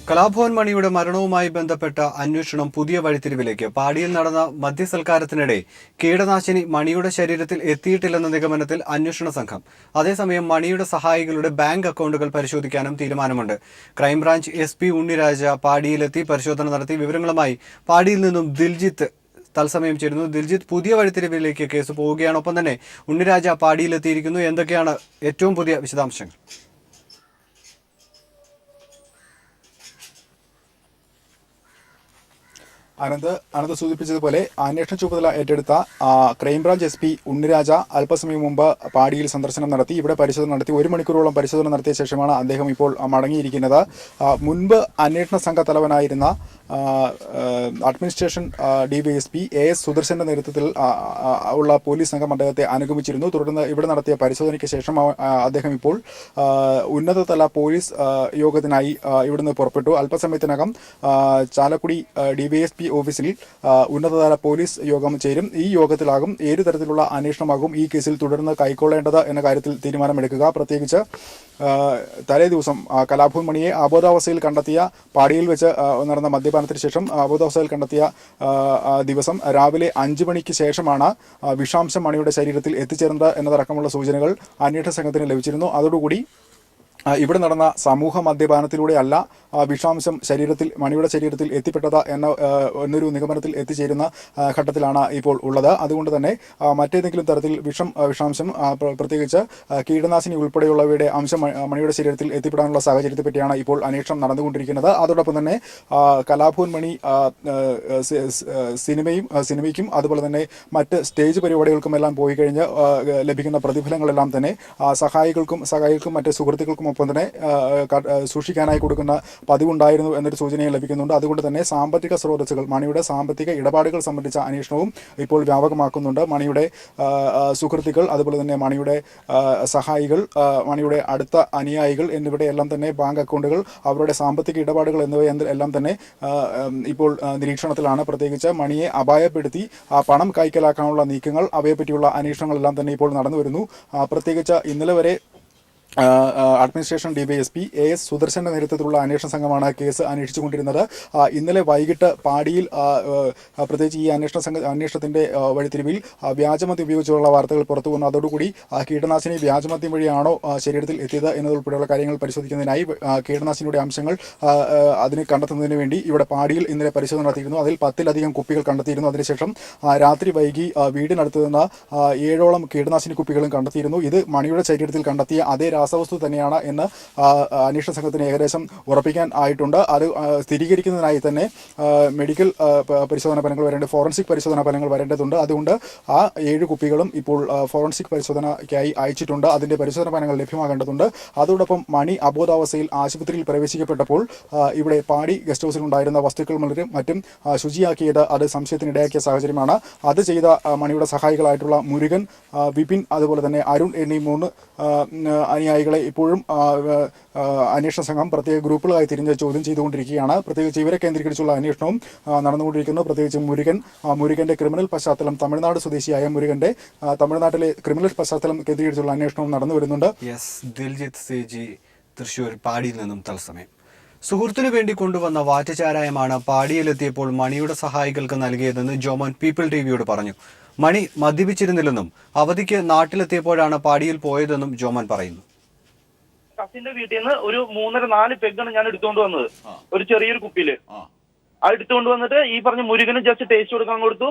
കലാഭവൻ മണിയുടെ മരണവുമായി ബന്ധപ്പെട്ട അന്വേഷണം പുതിയ വഴിത്തിരിവിലേക്ക്. പാടിയിൽ നടന്ന മദ്യസൽക്കാരത്തിനിടെ കീടനാശിനി മണിയുടെ ശരീരത്തിൽ എത്തിയിട്ടില്ലെന്ന നിഗമനത്തിൽ അന്വേഷണ സംഘം. അതേസമയം മണിയുടെ സഹായികളുടെ ബാങ്ക് അക്കൗണ്ടുകൾ പരിശോധിക്കാനും തീരുമാനമുണ്ട്. ക്രൈംബ്രാഞ്ച് SP ഉണ്ണിരാജ പാടിയിലെത്തി പരിശോധന നടത്തി. വിവരങ്ങളുമായി പാടിയിൽ നിന്നും ദിൽജിത്ത് തത്സമയം ചേരുന്നു. ദിൽജിത്ത്, പുതിയ വഴിത്തിരിവിലേക്ക് കേസ് പോവുകയാണ്. ഒപ്പം തന്നെ ഉണ്ണിരാജ പാടിയിലെത്തിയിരിക്കുന്നു. എന്തൊക്കെയാണ് ഏറ്റവും പുതിയ വിശദാംശങ്ങൾ? അനന്ത് സൂചിപ്പിച്ചതുപോലെ അന്വേഷണ ചുമതല ഏറ്റെടുത്ത ക്രൈംബ്രാഞ്ച് SP ഉണ്ണിരാജ അല്പസമയം മുമ്പ് പാടിയിൽ സന്ദർശനം നടത്തി. ഇവിടെ പരിശോധന നടത്തി 1 മണിക്കൂറോളം പരിശോധന നടത്തിയ ശേഷമാണ് അദ്ദേഹം ഇപ്പോൾ മടങ്ങിയിരിക്കുന്നത്. മുൻപ് അന്വേഷണ സംഘ തലവനായിരുന്ന അഡ്മിനിസ്ട്രേഷൻ DYSP AS സുദർശന്റെ നേതൃത്വത്തിൽ ഉള്ള പോലീസ് സംഘം അദ്ദേഹത്തെ അനുഗമിച്ചിരുന്നു. തുടർന്ന് ഇവിടെ നടത്തിയ പരിശോധനയ്ക്ക് ശേഷം അദ്ദേഹം ഇപ്പോൾ ഉന്നതതല പോലീസ് യോഗത്തിനായി ഇവിടുന്ന് പുറപ്പെട്ടു. അല്പസമയത്തിനകം ചാലക്കുടി DYSP ഓഫീസിൽ ഉന്നതതല പോലീസ് യോഗം ചേരും. ഈ യോഗത്തിലാകും ഏതു തരത്തിലുള്ള അന്വേഷണമാകും ഈ കേസിൽ തുടർന്ന് കൈക്കൊള്ളേണ്ടത് എന്ന കാര്യത്തിൽ തീരുമാനമെടുക്കുക. പ്രത്യേകിച്ച് തലേ ദിവസം കലാഭവൻ മണിയെ അബോധാവസ്ഥയിൽ കണ്ടെത്തിയ പാടിയിൽ വെച്ച് നടന്ന മദ്യപാനത്തിന് ശേഷം അബോധാവസ്ഥയിൽ കണ്ടെത്തിയ ദിവസം രാവിലെ 5 മണിക്ക് ശേഷമാണ് വിഷാംശം മണിയുടെ ശരീരത്തിൽ എത്തിച്ചേർന്നത് എന്നതടക്കമുള്ള സൂചനകൾ അന്വേഷണ സംഘത്തിന് ലഭിച്ചിരുന്നു. അതോടുകൂടി ഇവിടെ നടന്ന സമൂഹ മദ്യപാനത്തിലൂടെ അല്ല വിഷാംശം മണിയുടെ ശരീരത്തിൽ എത്തിപ്പെട്ടത് എന്നൊരു നിഗമനത്തിൽ എത്തിച്ചേരുന്ന ഘട്ടത്തിലാണ് ഇപ്പോൾ ഉള്ളത്. അതുകൊണ്ട് തന്നെ മറ്റേതെങ്കിലും തരത്തിൽ വിഷാംശം പ്രത്യേകിച്ച് കീടനാശിനി ഉൾപ്പെടെയുള്ളവയുടെ അംശം മണിയുടെ ശരീരത്തിൽ എത്തിപ്പെടാനുള്ള സാഹചര്യത്തെ പറ്റിയാണ് ഇപ്പോൾ അന്വേഷണം നടന്നുകൊണ്ടിരിക്കുന്നത്. അതോടൊപ്പം തന്നെ കലാഭവൻ മണി സിനിമയ്ക്കും അതുപോലെ തന്നെ മറ്റ് സ്റ്റേജ് പരിപാടികൾക്കുമെല്ലാം പോയി കഴിഞ്ഞ് ലഭിക്കുന്ന പ്രതിഫലങ്ങളെല്ലാം തന്നെ സഹായികൾക്കും മറ്റ് സുഹൃത്തുക്കൾക്കും ഒപ്പം തന്നെ സൂക്ഷിക്കാനായി കൊടുക്കുന്ന പതിവുണ്ടായിരുന്നു എന്നൊരു സൂചനയും ലഭിക്കുന്നുണ്ട്. അതുകൊണ്ട് തന്നെ സാമ്പത്തിക സ്രോതസ്സുകൾ മണിയുടെ സാമ്പത്തിക ഇടപാടുകൾ സംബന്ധിച്ച അന്വേഷണവും ഇപ്പോൾ വ്യാപകമാക്കുന്നുണ്ട്. മണിയുടെ സുഹൃത്തുക്കൾ അതുപോലെ തന്നെ മണിയുടെ സഹായികൾ മണിയുടെ അടുത്ത അനുയായികൾ എന്നിവയുടെയെല്ലാം തന്നെ ബാങ്ക് അക്കൗണ്ടുകൾ അവരുടെ സാമ്പത്തിക ഇടപാടുകൾ എന്നിവയെല്ലാം തന്നെ ഇപ്പോൾ നിരീക്ഷണത്തിലാണ്. പ്രത്യേകിച്ച് മണിയെ അപായപ്പെടുത്തി പണം കൈക്കലാക്കാനുള്ള നീക്കങ്ങൾ അവയെപ്പറ്റിയുള്ള അന്വേഷണങ്ങളെല്ലാം തന്നെ ഇപ്പോൾ നടന്നു വരുന്നു. പ്രത്യേകിച്ച് ഇന്നലെ വരെ അഡ്മിനിസ്ട്രേഷൻ DYSP AS സുദർശന്റെ നേതൃത്വത്തിലുള്ള അന്വേഷണ സംഘമാണ് കേസ് അന്വേഷിച്ചുകൊണ്ടിരുന്നത്. ഇന്നലെ വൈകിട്ട് പാടിയിൽ പ്രത്യേകിച്ച് ഈ അന്വേഷണത്തിന്റെ വഴിത്തിരിവിൽ വ്യാജമദ്യം ഉപയോഗിച്ചുള്ള വാർത്തകൾ പുറത്തു വന്നു. അതോടുകൂടി കീടനാശിനി വ്യാജമദ്യം വഴിയാണോ ശരീരത്തിൽ എത്തിയത് എന്നതുൾപ്പെടെയുള്ള കാര്യങ്ങൾ പരിശോധിക്കുന്നതിനായി കീടനാശിനിയുടെ അംശങ്ങൾ അതിന് കണ്ടെത്തുന്നതിന് വേണ്ടി ഇവിടെ പാടിയിൽ ഇന്നലെ പരിശോധന നടത്തിയിരുന്നു. അതിൽ 10-ലധികം കുപ്പികൾ കണ്ടെത്തിയിരുന്നു. അതിനുശേഷം രാത്രി വൈകി വീടിനടുത്ത് നിന്ന് 7ഓളം കീടനാശിനി കുപ്പികളും കണ്ടെത്തിയിരുന്നു. ഇത് മണിയുടെ ശരീരത്തിൽ കണ്ടെത്തിയ അതേ രാസവസ്തു തന്നെയാണ് എന്ന് അന്വേഷണ സംഘത്തിന് ഏകദേശം ഉറപ്പിക്കാൻ ആയിട്ടുണ്ട്. അത് സ്ഥിരീകരിക്കുന്നതിനായി തന്നെ മെഡിക്കൽ പരിശോധനാ ഫലങ്ങൾ വരേണ്ട ഫോറൻസിക് പരിശോധനാ ഫലങ്ങൾ വരേണ്ടതുണ്ട്. അതുകൊണ്ട് ആ 7 കുപ്പികളും ഇപ്പോൾ ഫോറൻസിക് പരിശോധനയ്ക്കായി അയച്ചിട്ടുണ്ട്. അതിന്റെ പരിശോധനാ ഫലങ്ങൾ ലഭ്യമാകേണ്ടതുണ്ട്. അതോടൊപ്പം മണി അബോധാവസ്ഥയിൽ ആശുപത്രിയിൽ പ്രവേശിക്കപ്പെട്ടപ്പോൾ ഇവിടെ പാടി ഗസ്റ്റ് ഹൗസിൽ ഉണ്ടായിരുന്ന വസ്തുക്കൾ മറ്റും ശുചിയാക്കിയത് അത് സംശയത്തിനിടയാക്കിയ സാഹചര്യമാണ്. അത് ചെയ്ത മണിയുടെ സഹായികളായിട്ടുള്ള മുരുകൻ, വിപിൻ അതുപോലെ തന്നെ അരുൺ എന്നീ 3 അനുയായികളെ ഇപ്പോഴും അന്വേഷണ സംഘം പ്രത്യേക ഗ്രൂപ്പുകളായി തിരിഞ്ഞ് ചോദ്യം ചെയ്തുകൊണ്ടിരിക്കുകയാണ്. പ്രത്യേകിച്ച് ഇവരെ കേന്ദ്രീകരിച്ചുള്ള അന്വേഷണവും നടന്നുകൊണ്ടിരിക്കുന്നു. പ്രത്യേകിച്ച് മുരുകന്റെ ക്രിമിനൽ പശ്ചാത്തലം തമിഴ്നാട് സ്വദേശിയായ മുരുകന്റെ തമിഴ്നാട്ടിലെ ക്രിമിനൽ പശ്ചാത്തലം കേന്ദ്രീകരിച്ചുള്ള അന്വേഷണവും നടന്നു വരുന്നുണ്ട്. ദിൽജിത്ത് CG തൃശൂർ പാടിയിൽ നിന്നും തത്സമയം. സുഹൃത്തിനു വേണ്ടി കൊണ്ടുവന്ന വാറ്റുചാരായമാണ് പാടിയിലെത്തിയപ്പോൾ മണിയുടെ സഹായികൾക്ക് നൽകിയതെന്ന് ജോമോൻ പീപ്പിൾ TVയോട് പറഞ്ഞു. മണി മദ്യപിച്ചിരുന്നില്ലെന്നും അവധിക്ക് നാട്ടിലെത്തിയപ്പോഴാണ് പാടിയിൽ പോയതെന്നും ജോമോൻ പറയുന്നു. കസിന്റെ വീട്ടിൽ നിന്ന് ഒരു 3-4 പെഗ്ഗാണ് ഞാൻ എടുത്തുകൊണ്ട് വന്നത്, ഒരു ചെറിയൊരു കുപ്പിയില്. അത് എടുത്തുകൊണ്ട് വന്നിട്ട് ഈ പറഞ്ഞ മുരുകനും ജസ്റ്റ് ടേസ്റ്റ് കൊടുക്കാൻ കൊടുത്തു,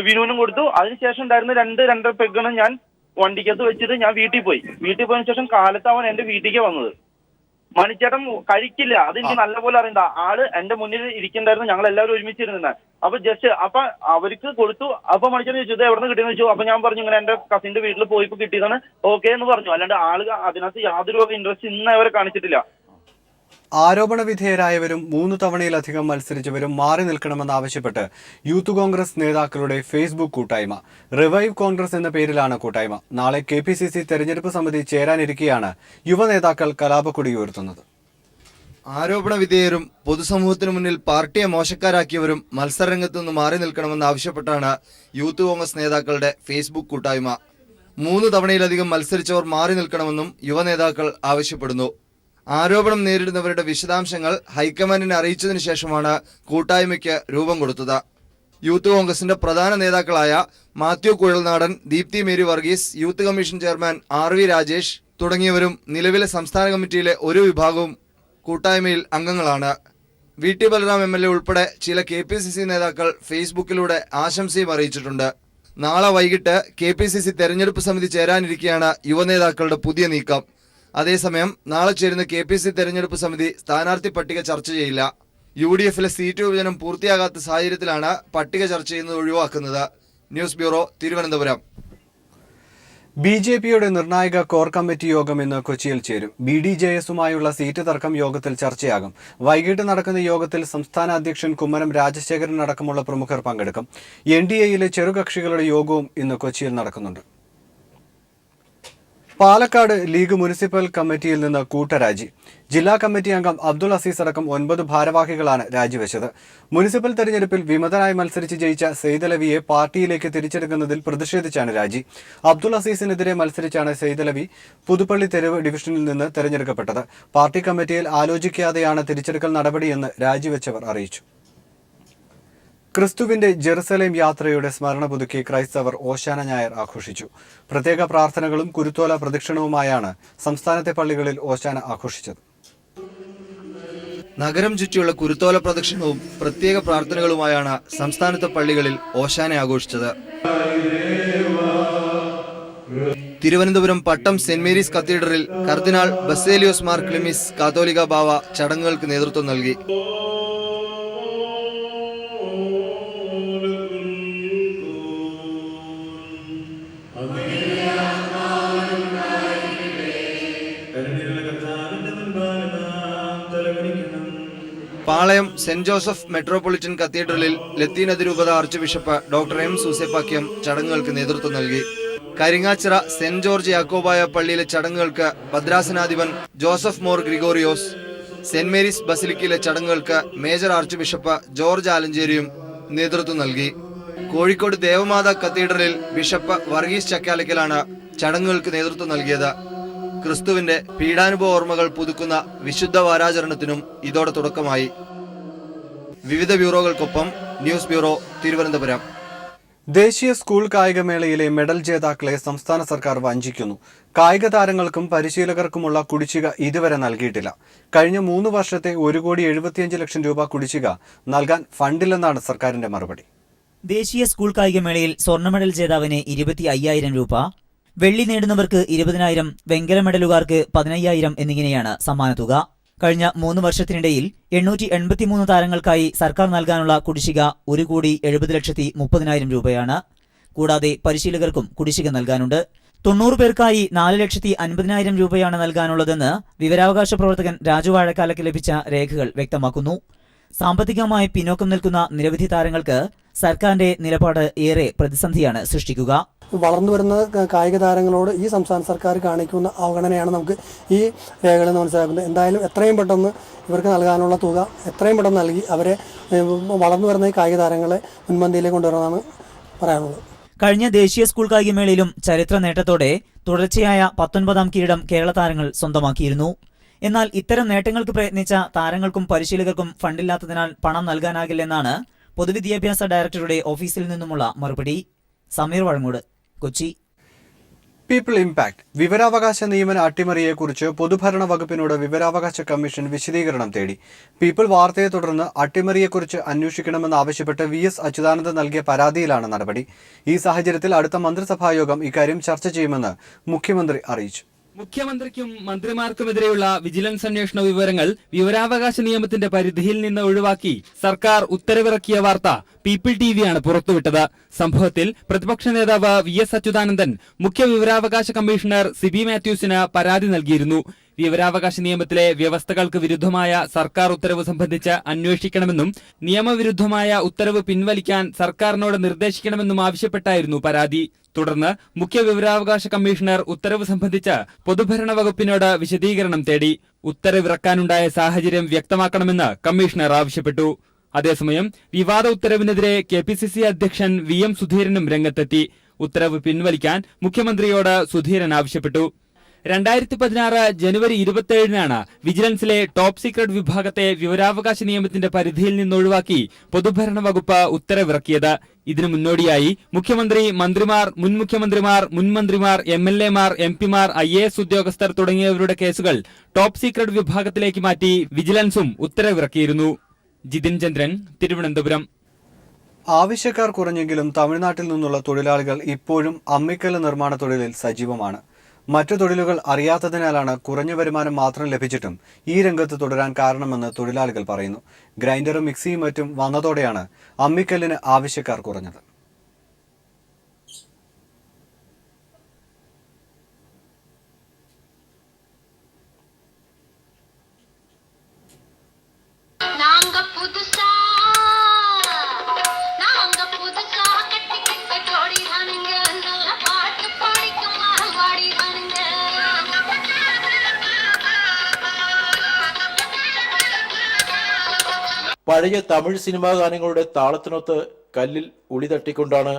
വിനുവിനും കൊടുത്തു. അതിനുശേഷം ഉണ്ടായിരുന്ന 2-2 പെഗ്ഗാണ് ഞാൻ വണ്ടിക്കകത്ത് വെച്ചിട്ട് ഞാൻ വീട്ടിൽ പോയതിനു ശേഷം കാലത്താവൻ എന്റെ വീട്ടിലേക്ക് വന്നത്. മണിച്ചേട്ടൻ കഴിക്കില്ല, അതെനിക്ക് നല്ലപോലെ അറിയണ്ട. ആള് എന്റെ മുന്നിൽ ഇരിക്കണ്ടായിരുന്നു, ഞങ്ങൾ എല്ലാവരും ഒരുമിച്ചിരുന്ന. അപ്പൊ ജസ്റ്റ് അവർക്ക് കൊടുത്തു. അപ്പൊ മണിച്ചേട്ടൻ ചോദിച്ചത് എവിടെ നിന്ന് കിട്ടിയെന്ന് ചോദിച്ചു. അപ്പൊ ഞാൻ പറഞ്ഞു ഇങ്ങനെ എന്റെ കസിന്റെ വീട്ടിൽ പോയിപ്പോ കിട്ടിയതാണ്, ഓക്കെ എന്ന് പറഞ്ഞു. അല്ലാണ്ട് ആള് അതിനകത്ത് യാതൊരു ഇൻട്രസ്റ്റ് ഇന്ന് അവരെ കാണിച്ചിട്ടില്ല. ആരോപണ വിധേയരായവരും 3 തവണയിലധികം മത്സരിച്ചവരും മാറി നിൽക്കണമെന്നാവശ്യപ്പെട്ട് യൂത്ത് കോൺഗ്രസ് നേതാക്കളുടെ ഫേസ്ബുക്ക് കൂട്ടായ്മ. റിവൈവ് കോൺഗ്രസ് എന്ന പേരിലാണ് കൂട്ടായ്മ. നാളെ KPCC തെരഞ്ഞെടുപ്പ് സമിതി ചേരാനിരിക്കെയാണ് യുവ നേതാക്കൾ കലാപക്കൊടി ഉയർത്തുന്നത്. ആരോപണ വിധേയരും പൊതുസമൂഹത്തിനു മുന്നിൽ പാർട്ടിയെ മോശക്കാരാക്കിയവരും മത്സരരംഗത്തു നിന്ന് മാറി നിൽക്കണമെന്നാവശ്യപ്പെട്ടാണ് യൂത്ത് കോൺഗ്രസ് നേതാക്കളുടെ ഫേസ്ബുക്ക് കൂട്ടായ്മ. 3 തവണയിലധികം മത്സരിച്ചവർ മാറി നിൽക്കണമെന്നും യുവ നേതാക്കൾ ആവശ്യപ്പെടുന്നു. ആരോപണം നേരിടുന്നവരുടെ വിശദാംശങ്ങൾ ഹൈക്കമാൻഡിനെ അറിയിച്ചതിനു ശേഷമാണ് കൂട്ടായ്മയ്ക്ക് രൂപം കൊടുത്തത്. യൂത്ത് കോൺഗ്രസിന്റെ പ്രധാന നേതാക്കളായ Mathew Kuzhalnadan, Deepthi Mary Varghese, youth commission chairman RV Rajesh തുടങ്ങിയവരും നിലവിലെ സംസ്ഥാന കമ്മിറ്റിയിലെ ഒരു വിഭാഗവും കൂട്ടായ്മയിൽ അംഗങ്ങളാണ്. VT ബലറാം MLA ഉൾപ്പെടെ ചില KPCC നേതാക്കൾ ഫേസ്ബുക്കിലൂടെ ആശംസയും അറിയിച്ചിട്ടുണ്ട്. നാളെ വൈകിട്ട് KPCC തെരഞ്ഞെടുപ്പ് സമിതി ചേരാനിരിക്കെയാണ് യുവനേതാക്കളുടെ പുതിയ നീക്കം. അതേസമയം നാളെ ചേരുന്ന KPCC തെരഞ്ഞെടുപ്പ് സമിതി സ്ഥാനാർത്ഥി പട്ടിക ചർച്ച ചെയ്യില്ല. UDF-ലെ സീറ്റ് വിഭജനം പൂർത്തിയാകാത്ത സാഹചര്യത്തിലാണ് പട്ടിക ചർച്ച ചെയ്യുന്നത് ഒഴിവാക്കുന്നത്. News bureau, Thiruvananthapuram. BJPയുടെ നിർണായക കോർ കമ്മിറ്റി യോഗം ഇന്ന് കൊച്ചിയിൽ ചേരും. BDJS-ഉമായുള്ള സീറ്റ് തർക്കം യോഗത്തിൽ ചർച്ചയാകും. വൈകിട്ട് നടക്കുന്ന യോഗത്തിൽ സംസ്ഥാന അധ്യക്ഷൻ കുമ്മനം രാജശേഖരൻ അടക്കമുള്ള പ്രമുഖർ പങ്കെടുക്കും. NDA-യിലെ ചെറുകക്ഷികളുടെ യോഗവും ഇന്ന് കൊച്ചിയിൽ നടക്കുന്നുണ്ട്. പാലക്കാട് ലീഗ് മുനിസിപ്പൽ കമ്മിറ്റിയിൽ നിന്ന് കൂട്ടരാജി. ജില്ലാ കമ്മിറ്റി അംഗം അബ്ദുൾ അസീസ് അടക്കം 9 ഭാരവാഹികളാണ് രാജിവെച്ചത്. മുനിസിപ്പൽ തെരഞ്ഞെടുപ്പിൽ വിമതനായി മത്സരിച്ച് ജയിച്ച സെയ്ദലവിയെ പാർട്ടിയിലേക്ക് തിരിച്ചെടുക്കുന്നതിൽ പ്രതിഷേധിച്ചാണ് രാജി. അബ്ദുൾ അസീസിനെതിരെ മത്സരിച്ചാണ് സെയ്ദലവി പുതുപ്പള്ളി തെരുവ് ഡിവിഷനിൽ നിന്ന് തെരഞ്ഞെടുക്കപ്പെട്ടത്. പാർട്ടി കമ്മിറ്റിയിൽ ആലോചിക്കാതെയാണ് തിരിച്ചെടുക്കൽ നടപടിയെന്ന് രാജിവെച്ചവർ അറിയിച്ചു. ക്രിസ്തുവിന്റെ ജെറുസലേം യാത്രയുടെ സ്മരണ പുതുക്കി ക്രൈസ്തവർ ഓശാന ഞായർ ആഘോഷിച്ചു. പ്രത്യേക പ്രാർത്ഥനകളും കുരുത്തോല പ്രദക്ഷിണവുമായാണ് സംസ്ഥാനത്തെ പള്ളികളിൽ ഓശാന ആഘോഷിച്ചത്. നഗരം ചുറ്റിയുള്ള കുരുത്തോല പ്രദക്ഷിണവും പ്രത്യേക പ്രാർത്ഥനകളുമായാണ് സംസ്ഥാനത്തെ പള്ളികളിൽ ഓശാന ആഘോഷിച്ചത്. തിരുവനന്തപുരം പട്ടം സെന്റ് മേരീസ് കത്തീഡ്രലിൽ കർദിനാൾ ബസേലിയോസ് മാർ ക്ലിമിസ് കാത്തോലിക്ക ബാവ ചടങ്ങുകൾക്ക് നേതൃത്വം നൽകി. പാളയം സെന്റ് ജോസഫ് മെട്രോപൊളിറ്റൻ കത്തീഡ്രലിൽ ലത്തീൻ അതിരൂപത archbishop doctor M. Soosapakiam ചടങ്ങുകൾക്ക് നേതൃത്വം നൽകി. കരിങ്ങാച്ചിറ സെന്റ് ജോർജ് യാക്കോബായ പള്ളിയിലെ ചടങ്ങുകൾക്ക് ഭദ്രാസനാധിപൻ Joseph Mor Gregorios, saint Mary's ബസിലിക്കയിലെ ചടങ്ങുകൾക്ക് മേജർ ആർച്ച് ബിഷപ്പ് ജോർജ് ആലഞ്ചേരിയും നേതൃത്വം നൽകി. കോഴിക്കോട് ദേവമാതാ കത്തീഡ്രലിൽ ബിഷപ്പ് വർഗീസ് ചക്കാലക്കലാണ് ചടങ്ങുകൾക്ക് നേതൃത്വം നൽകിയത്. ക്രിസ്തുവിന്റെ പീഡാനുഭവ ഓർമ്മകൾ പുതുക്കുന്ന വിശുദ്ധ വാരാചരണത്തിനും ഇതോടെ തുടക്കമായി. വിവിധ ബ്യൂറോകൾക്കൊപ്പം ന്യൂസ് ബ്യൂറോ, തിരുവനന്തപുരം. ദേശീയ സ്കൂൾ കായികമേളയിലെ മെഡൽ ജേതാക്കളെ സംസ്ഥാന സർക്കാർ വഞ്ചിക്കുന്നു. കായിക താരങ്ങൾക്കും പരിശീലകർക്കുമുള്ള കുടിശ്ശിക ഇതുവരെ നൽകിയിട്ടില്ല. കഴിഞ്ഞ 3 വർഷത്തെ 1,75 ലക്ഷം രൂപ കുടിശ്ശിക നൽകാൻ ഫണ്ടില്ലെന്നാണ് സർക്കാരിന്റെ മറുപടി. ദേശീയ സ്കൂൾ കായികമേളയിൽ സ്വർണ്ണ മെഡൽ ജേതാവിന് 25,000 രൂപ, വെള്ളി നേടുന്നവർക്ക് 20,000, വെങ്കല മെഡലുകാർക്ക് 15,000 എന്നിങ്ങനെയാണ് സമ്മാനത്തുക. കഴിഞ്ഞ 3 വർഷത്തിനിടയിൽ 883 താരങ്ങൾക്കായി സർക്കാർ നൽകാനുള്ള കുടിശ്ശിക 1,70,30,000 രൂപയാണ്. കൂടാതെ പരിശീലകർക്കും കുടിശ്ശിക നൽകാനുണ്ട്. 90 പേർക്കായി 4,50,000 രൂപയാണ് നൽകാനുള്ളതെന്ന് വിവരാവകാശ പ്രവർത്തകൻ രാജു വാഴക്കാലയ്ക്ക് ലഭിച്ച രേഖകൾ വ്യക്തമാക്കുന്നു. സാമ്പത്തികമായി പിന്നോക്കം നിൽക്കുന്ന നിരവധി താരങ്ങൾക്ക് സർക്കാരിന്റെ നിലപാട് ഏറെ പ്രതിസന്ധിയാണ് സൃഷ്ടിക്കുക. വളർന്നു വരുന്ന കായിക താരങ്ങളോട് ഈ സംസ്ഥാന സർക്കാർ കാണിക്കുന്ന അവഗണനയാണ് നമുക്ക് ഈ രേഖകളിൽ നിന്ന് മനസ്സിലാക്കുന്നത്. എന്തായാലും എത്രയും പെട്ടെന്ന് ഇവർക്ക് നൽകാനുള്ള തുക എത്രയും പെട്ടെന്ന് നൽകി അവരെ വളർന്നു വരുന്ന ഈ കായിക താരങ്ങളെ മുൻപന്തിയിലേക്ക് കൊണ്ടുവരണമെന്നാണ് പറയാനുള്ളത്. കഴിഞ്ഞ ദേശീയ സ്കൂൾ കായികമേളയിലും ചരിത്ര നേട്ടത്തോടെ തുടർച്ചയായ 19ാം കിരീടം കേരള താരങ്ങൾ സ്വന്തമാക്കിയിരുന്നു. എന്നാൽ ഇത്തരം നേട്ടങ്ങൾക്ക് പ്രയത്നിച്ച താരങ്ങൾക്കും പരിശീലകർക്കും ഫണ്ടില്ലാത്തതിനാൽ പണം നൽകാനാകില്ലെന്നാണ് പൊതുവിദ്യാഭ്യാസ ഡയറക്ടറുടെ ഓഫീസിൽ നിന്നുമുള്ള മറുപടി. സമീർ വഴങ്ങോട്, കൊച്ചി. പീപ്പിൾ ഇംപാക്ട് വിവരാവകാശ നിയമന അട്ടിമറിയെക്കുറിച്ച് പൊതുഭരണ വകുപ്പിനോട് വിവരാവകാശ കമ്മീഷൻ വിശദീകരണം തേടി. പീപ്പിൾ വാർത്തയെ തുടർന്ന് അട്ടിമറിയെക്കുറിച്ച് അന്വേഷിക്കണമെന്നാവശ്യപ്പെട്ട് VS അച്യുതാനന്ദൻ നൽകിയ പരാതിയിലാണ് നടപടി. ഈ സാഹചര്യത്തിൽ അടുത്ത മന്ത്രിസഭായോഗം ഇക്കാര്യം ചർച്ച ചെയ്യുമെന്ന് മുഖ്യമന്ത്രി അറിയിച്ചു. മുഖ്യമന്ത്രിക്കും മന്ത്രിമാർക്കുമെതിരെയുള്ള വിജിലൻസ് അന്വേഷണ വിവരങ്ങൾ വിവരാവകാശ നിയമത്തിന്റെ പരിധിയിൽ നിന്ന് ഒഴിവാക്കി സർക്കാർ ഉത്തരവിറക്കിയ വാർത്ത പീപ്പിൾ TVയാണ് പുറത്തുവിട്ടത്. സംഭവത്തിൽ പ്രതിപക്ഷ നേതാവ് VS അച്യുതാനന്ദൻ മുഖ്യ വിവരാവകാശ കമ്മീഷണർ സിബി മാത്യൂസിന് പരാതി നൽകിയിരുന്നു. വിവരാവകാശ നിയമത്തിലെ വ്യവസ്ഥകൾക്ക് വിരുദ്ധമായ സർക്കാർ ഉത്തരവ് സംബന്ധിച്ച് അന്വേഷിക്കണമെന്നും നിയമവിരുദ്ധമായ ഉത്തരവ് പിൻവലിക്കാൻ സർക്കാരിനോട് നിർദ്ദേശിക്കണമെന്നും ആവശ്യപ്പെട്ടായിരുന്നു പരാതി. തുടർന്ന് മുഖ്യ വിവരാവകാശ കമ്മീഷണർ ഉത്തരവ് സംബന്ധിച്ച് പൊതുഭരണ വകുപ്പിനോട് വിശദീകരണം തേടി. ഉത്തരവിറക്കാനുണ്ടായ സാഹചര്യം വ്യക്തമാക്കണമെന്ന് കമ്മീഷണർ ആവശ്യപ്പെട്ടു. അതേസമയം വിവാദ ഉത്തരവിനെതിരെ KPCC അധ്യക്ഷൻ VM സുധീരനും രംഗത്തെത്തി. ഉത്തരവ് പിൻവലിക്കാൻ മുഖ്യമന്ത്രിയോട് സുധീരൻ ആവശ്യപ്പെട്ടു. 2016 ജനുവരി 27-നാണ് വിജിലൻസിലെ ടോപ്പ് സീക്രട്ട് വിഭാഗത്തെ വിവരാവകാശ നിയമത്തിന്റെ പരിധിയിൽ നിന്ന് ഒഴിവാക്കി പൊതുഭരണ വകുപ്പ് ഉത്തരവിറക്കിയത്. ഇതിനു മുന്നോടിയായി മുഖ്യമന്ത്രി, മന്ത്രിമാർ, മുൻ മുഖ്യമന്ത്രിമാർ, മുൻ മന്ത്രിമാർ, MLA-മാർ, MP-മാർ, IAS ഉദ്യോഗസ്ഥർ തുടങ്ങിയവരുടെ കേസുകൾ ടോപ്പ് സീക്രട്ട് വിഭാഗത്തിലേക്ക് മാറ്റി വിജിലൻസും ഉത്തരവിറക്കിയിരുന്നു. ജിതിൻ ചന്ദ്രൻ, തിരുവനന്തപുരം. ആവശ്യക്കാർ കുറഞ്ഞെങ്കിലും തമിഴ്നാട്ടിൽ നിന്നുള്ള തൊഴിലാളികൾ ഇപ്പോഴും അമ്മിക്കല്ല് നിർമ്മാണ തൊഴിലിൽ സജീവമാണ്. മറ്റു തൊഴിലുകൾ അറിയാത്തതിനാലാണ് കുറഞ്ഞ വരുമാനം മാത്രം ലഭിച്ചിട്ടും ഈ രംഗത്ത് തുടരാൻ കാരണമെന്ന് തൊഴിലാളികൾ പറയുന്നു. ഗ്രൈൻഡറും മിക്സിയും മറ്റും വന്നതോടെയാണ് അമ്മിക്കല്ലിന് ആവശ്യക്കാർ കുറഞ്ഞത്. പഴയ തമിഴ് സിനിമാ ഗാനങ്ങളുടെ താളത്തിനൊത്ത് കല്ലിൽ ഉളി തട്ടിക്കൊണ്ടാണ്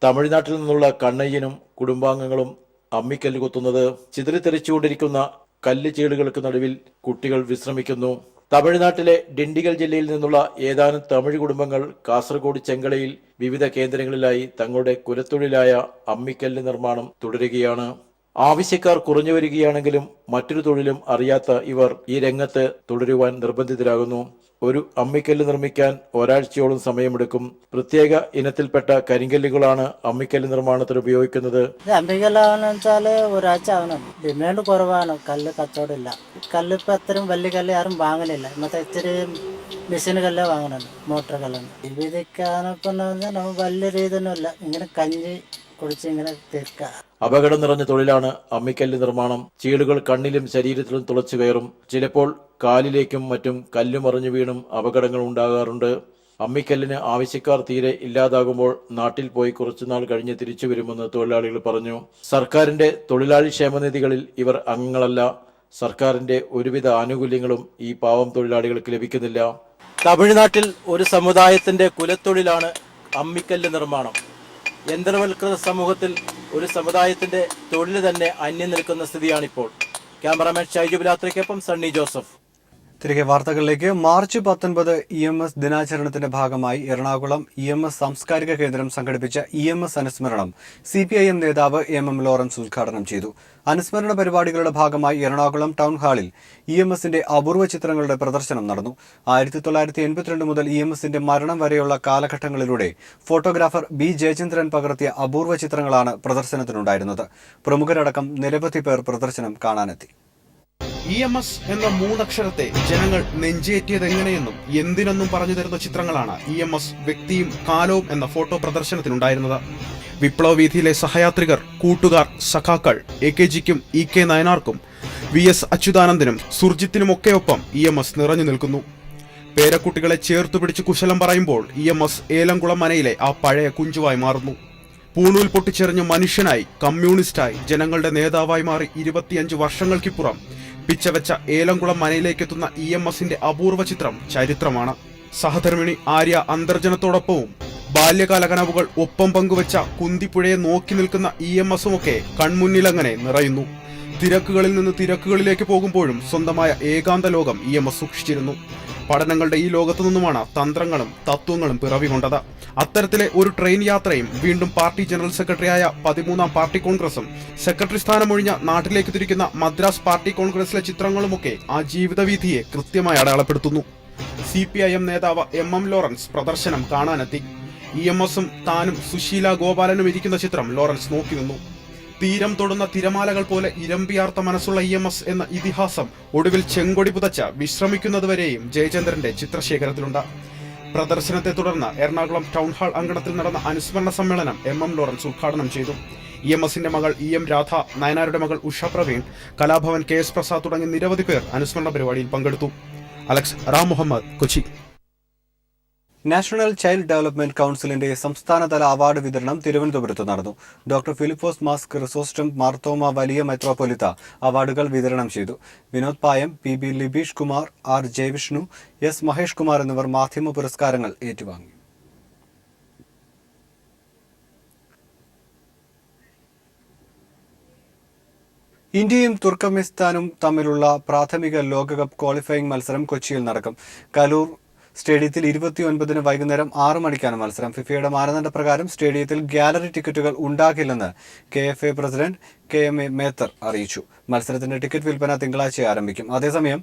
തമിഴ്നാട്ടിൽ നിന്നുള്ള കണ്ണയ്യനും കുടുംബാംഗങ്ങളും അമ്മിക്കല്ല് കൊത്തുന്നത്. ചിതറിത്തെറിച്ചുകൊണ്ടിരിക്കുന്ന കല്ല് ചീളുകൾക്ക് നടുവിൽ കുട്ടികൾ വിശ്രമിക്കുന്നു. തമിഴ്നാട്ടിലെ ഡിണ്ടിഗൽ ജില്ലയിൽ നിന്നുള്ള ഏതാനും തമിഴ് കുടുംബങ്ങൾ കാസർഗോഡ് ചെങ്കളയിൽ വിവിധ കേന്ദ്രങ്ങളിലായി തങ്ങളുടെ കുലത്തൊഴിലായ അമ്മിക്കല്ല് നിർമ്മാണം തുടരുകയാണ്. ആവശ്യക്കാർ കുറഞ്ഞു വരികയാണെങ്കിലും മറ്റൊരു തൊഴിലും അറിയാത്ത ഇവർ ഈ രംഗത്ത് തുടരുവാൻ നിർബന്ധിതരാകുന്നു. ഒരു അമ്മിക്കല്ല് നിർമ്മിക്കാൻ ഒരാഴ്ചയോളം സമയമെടുക്കും. പ്രത്യേക ഇനത്തിൽപ്പെട്ട കരിങ്കല്ലുകളാണ് അമ്മിക്കല്ല് നിർമ്മാണത്തിന് ഉപയോഗിക്കുന്നത്. അമ്മിക്കല്ലാന്ന് വെച്ചാല് ഒരാഴ്ച ആവണം. ഡിമാൻഡ് കുറവാണ്. കല്ല് കച്ചവടമില്ല. കല്ല് ഇപ്പൊ അത്രയും വലിയ കല്ല് ആരും വാങ്ങലില്ല. ഇന്നത്തെ ഇച്ചിരി മെഷീൻ കല്ല് വാങ്ങുന്നുണ്ട്, മോട്ടർ കല്ലാണ്. ജീവിക്കാനൊക്കെ നമുക്ക് വലിയ രീതിയൊന്നുമില്ല. ഇങ്ങനെ കഞ്ഞി കുടിച്ച് ഇങ്ങനെ തീർക്കുക. അപകടം നിറഞ്ഞ തൊഴിലാണ് അമ്മിക്കല്ല് നിർമ്മാണം. ചീളുകൾ കണ്ണിലും ശരീരത്തിലും തുളച്ചു കയറും. ചിലപ്പോൾ കാലിലേക്കും മറ്റും കല്ല് മറിഞ്ഞു വീണും അപകടങ്ങൾ ഉണ്ടാകാറുണ്ട്. അമ്മിക്കല്ലിന് ആവശ്യക്കാർ തീരെ ഇല്ലാതാകുമ്പോൾ നാട്ടിൽ പോയി കുറച്ചുനാൾ കഴിഞ്ഞ് തിരിച്ചു വരുമെന്ന് തൊഴിലാളികൾ പറഞ്ഞു. സർക്കാരിന്റെ തൊഴിലാളി ക്ഷേമനിധികളിൽ ഇവർ അംഗങ്ങളല്ല. സർക്കാരിന്റെ ഒരുവിധ ആനുകൂല്യങ്ങളും ഈ പാവം തൊഴിലാളികൾക്ക് ലഭിക്കുന്നില്ല. തമിഴ്നാട്ടിൽ ഒരു സമുദായത്തിന്റെ കുലത്തൊഴിലാണ് അമ്മിക്കല്ല് നിർമ്മാണം. യന്ത്രവൽകൃത സമൂഹത്തിൽ ഒരു സമുദായത്തിന്റെ തൊഴിൽ തന്നെ അന്യം നിൽക്കുന്ന സ്ഥിതിയാണിപ്പോൾ. ക്യാമറാമാൻ ഷൈജു ബിലാത്രയ്ക്കൊപ്പം സണ്ണി ജോസഫ്. തിരികെ വാർത്തകളിലേക്ക്. മാർച്ച് 19 EMS ദിനാചരണത്തിന്റെ ഭാഗമായി എറണാകുളം EMS സാംസ്കാരിക കേന്ദ്രം സംഘടിപ്പിച്ച EMS അനുസ്മരണം CPIM നേതാവ് MM ലോറൻസ് ഉദ്ഘാടനം ചെയ്തു. അനുസ്മരണ പരിപാടികളുടെ ഭാഗമായി എറണാകുളം ടൗൺ ഹാളിൽ EMSന്റെ അപൂർവ ചിത്രങ്ങളുടെ പ്രദർശനം നടന്നു. 1982 മുതൽ EMSന്റെ മരണം വരെയുള്ള കാലഘട്ടങ്ങളിലൂടെ ഫോട്ടോഗ്രാഫർ B ജയചന്ദ്രൻ പകർത്തിയ അപൂർവ ചിത്രങ്ങളാണ് പ്രദർശനത്തിനുണ്ടായിരുന്നത്. പ്രമുഖരടക്കം നിരവധി പേർ പ്രദർശനം കാണാനെത്തി. EMS എന്ന മൂന്നക്ഷരത്തെ ജനങ്ങൾ നെഞ്ചേറ്റിയതെങ്ങനെയെന്നും എന്തിനെന്നും പറഞ്ഞു തരുന്ന ചിത്രങ്ങളാണ് EMS വ്യക്തിയും കാലവും എന്ന ഫോട്ടോ പ്രദർശനത്തിനുണ്ടായിരുന്നത്. വിപ്ലവ വീഥിയിലെ സഹയാത്രികർ, കൂട്ടുകാർ, സഖാക്കൾ AKGക്കും EK നയനാർക്കും VS അച്യുതാനന്ദനും സുർജിത്തിനുമൊക്കെയൊപ്പം EMS നിറഞ്ഞു നിൽക്കുന്നു. പേരക്കുട്ടികളെ ചേർത്തുപിടിച്ച് കുശലം പറയുമ്പോൾ EMS ഏലംകുളം മനയിലെ ആ പഴയ കുഞ്ചുവായി മാറുന്നു. പൂണൂൽ പൊട്ടിച്ചെറിഞ്ഞ് മനുഷ്യനായി, കമ്മ്യൂണിസ്റ്റായി, ജനങ്ങളുടെ നേതാവായി മാറി 25 വർഷങ്ങൾക്കിപ്പുറം പിച്ചവെച്ച ഏലംകുളം മനയിലേക്കെത്തുന്ന EMSന്റെ അപൂർവ ചിത്രം ചരിത്രമാണ്. സഹധർമ്മിണി ആര്യ അന്തർജനത്തോടൊപ്പവും ബാല്യകാല കനവുകൾ ഒപ്പം പങ്കുവെച്ച കുന്തിപ്പുഴയെ നോക്കി നിൽക്കുന്ന EMSുമൊക്കെ കൺമുന്നിലങ്ങനെ നിറയുന്നു. തിരക്കുകളിൽ നിന്ന് തിരക്കുകളിലേക്ക് പോകുമ്പോഴും സ്വന്തമായ ഏകാന്ത ലോകം EMS സൂക്ഷിച്ചിരുന്നു. പഠനങ്ങളുടെ ഈ ലോകത്തു നിന്നുമാണ് തന്ത്രങ്ങളും തത്വങ്ങളും പിറവികൊണ്ടത്. അത്തരത്തിലെ ഒരു ട്രെയിൻ യാത്രയും വീണ്ടും പാർട്ടി ജനറൽ സെക്രട്ടറിയായ 13ാം പാർട്ടി കോൺഗ്രസും സെക്രട്ടറി സ്ഥാനമൊഴിഞ്ഞ നാട്ടിലേക്ക് തിരിക്കുന്ന മദ്രാസ് പാർട്ടി കോൺഗ്രസിലെ ചിത്രങ്ങളുമൊക്കെ ആ ജീവിതവീഥിയെ കൃത്യമായി അടയാളപ്പെടുത്തുന്നു. CPIM നേതാവ് MM ലോറൻസ് പ്രദർശനം കാണാനെത്തി. EMSും താനും സുശീല ഗോപാലനും ഇരിക്കുന്ന ചിത്രം ലോറൻസ് നോക്കി നിന്നു. തീരം തൊടുന്ന തിരമാലകൾ പോലെ ഇരമ്പിയാർത്ത മനസ്സുള്ള EMS എന്ന ഇതിഹാസം ഒടുവിൽ ചെങ്കൊടി പുതച്ച വിശ്രമിക്കുന്നതുവരെയും ജയചന്ദ്രന്റെ ചിത്രശേഖരത്തിലുണ്ട്. പ്രദർശനത്തെ തുടർന്ന് എറണാകുളം ടൗൺ ഹാൾ അങ്കണത്തിൽ നടന്ന അനുസ്മരണ സമ്മേളനം MM ലോറൻസ് ഉദ്ഘാടനം ചെയ്തു. EMSന്റെ മകൾ EM രാധ, നയനാരുടെ മകൾ ഉഷ പ്രവീൺ, കലാഭവൻ KS പ്രസാദ് തുടങ്ങി നിരവധി പേർ അനുസ്മരണ പരിപാടിയിൽ പങ്കെടുത്തു. Alex Ram Muhammad, Kochi. National child development കൗൺസിലിന്റെ സംസ്ഥാനതല അവാർഡ് വിതരണം തിരുവനന്തപുരത്ത് നടന്നു. ഡോക്ടർ ഫിലിപ്പോസ് മാസ് ക്രിസോസ്റ്റം മാർത്തോമ വലിയ മെത്രോപൊലിത്ത അവാർഡുകൾ വിതരണം ചെയ്തു. വിനോദ് പായം, PB Libeesh Kumar, R ജയവിഷ്ണു, S Mahesh Kumar എന്നിവർ മാധ്യമ പുരസ്കാരങ്ങൾ ഏറ്റുവാങ്ങി. ഇന്ത്യയും തുർക്കമെനിസ്ഥാനും തമ്മിലുള്ള പ്രാഥമിക ലോകകപ്പ് ക്വാളിഫയിംഗ് മത്സരം കൊച്ചിയിൽ നടക്കും. കലൂർ സ്റ്റേഡിയത്തിൽ 29-ന് വൈകുന്നേരം 6 മണിക്കാണ് മത്സരം. ഫിഫയുടെ മാനദണ്ഡപ്രകാരം സ്റ്റേഡിയത്തിൽ ഗാലറി ടിക്കറ്റുകൾ ഉണ്ടാകില്ലെന്ന് KFA പ്രസിഡന്റ് KMA മേത്തർ അറിയിച്ചു. മത്സരത്തിന്റെ ടിക്കറ്റ് വിൽപ്പന തിങ്കളാഴ്ച ആരംഭിക്കും. അതേസമയം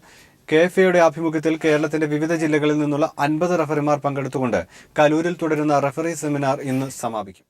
KFAയുടെ ആഭിമുഖ്യത്തിൽ കേരളത്തിന്റെ വിവിധ ജില്ലകളിൽ നിന്നുള്ള 50 റഫറിമാർ പങ്കെടുത്തുകൊണ്ട് കലൂരിൽ തുടരുന്ന റഫറി സെമിനാർ ഇന്ന് സമാപിക്കും.